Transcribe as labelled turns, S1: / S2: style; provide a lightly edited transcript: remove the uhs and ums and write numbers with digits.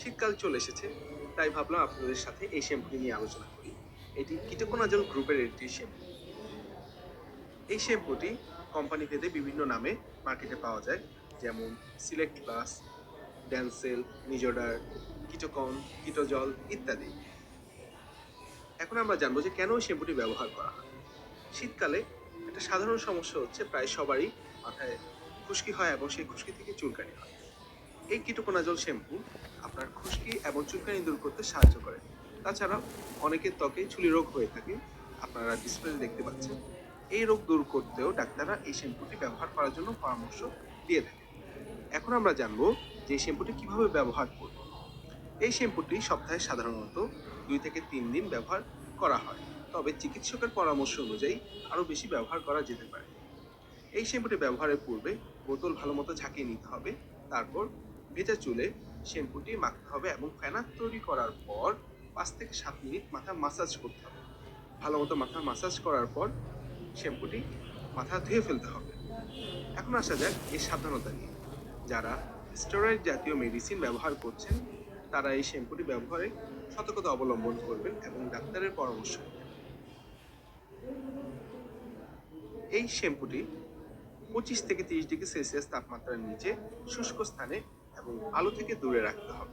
S1: শীতকাল চলে এসেছে, তাই ভাবলাম আপনাদের সাথে এই শ্যাম্পুটি নিয়ে আলোচনা করি। এটি কিটোকোনাজল গ্রুপের একটি শ্যাম্পু। এই শ্যাম্পুটি কোম্পানি ভেদে বিভিন্ন নামে মার্কেটে পাওয়া যায়, যেমন সিলেক্ট প্লাস, ড্যান্সেল, নিজোডার, কিটোকন, কিটোজল ইত্যাদি। এখন আমরা জানবো যে কেন এই শ্যাম্পুটি ব্যবহার করা হয়। শীতকালে একটা সাধারণ সমস্যা হচ্ছে প্রায় সবারই মাথায় খুশকি হয় এবং সেই খুশকি থেকে চুলকানি হয়। এই কিটোকোনাজল শ্যাম্পু আপনার খুশকি এবং চুলকানি দূর করতে সাহায্য করে। তাছাড়াও অনেকের ত্বকে চুলি রোগ হয়ে থাকে, আপনারা ডিসপ্লেতে দেখতে পাচ্ছেন। এই রোগ দূর করতেও ডাক্তাররা এই শ্যাম্পুটি ব্যবহার করার জন্য পরামর্শ দিয়ে থাকে। এখন আমরা জানবো যে এই শ্যাম্পুটি কিভাবে ব্যবহার করব। এই শ্যাম্পুটি সপ্তাহে সাধারণত 2 থেকে 3 দিন ব্যবহার করা হয়, তবে চিকিৎসকের পরামর্শ অনুযায়ী আরও বেশি ব্যবহার করা যেতে পারে। এই শ্যাম্পুটি ব্যবহারের পূর্বে বোতল ভালো মতো ঝাঁকিয়ে নিতে হবে। তারপর ভেজা চুলে শ্যাম্পুটি মাখতে হবে এবং ফেনা তৈরি করার পর 5 থেকে 7 মিনিট মাথা মাসাজ করতে হবে। ভালো মতো মাথা মাসাজ করার পর শ্যাম্পুটি মাথা ধুয়ে ফেলতে হবে। এখন আসা যাক এই সাবধানতা নিয়ে। যারা স্টেরয়েড জাতীয় মেডিসিন ব্যবহার করছেন, তারা এই শ্যাম্পুটি ব্যবহারে সতর্কতা অবলম্বন করবেন এবং ডাক্তারের পরামর্শ নেবেন। এই শ্যাম্পুটি 25 থেকে 30 ডিগ্রি সেলসিয়াস তাপমাত্রার নিচে শুষ্ক স্থানে এবং আলো থেকে দূরে রাখতে হবে।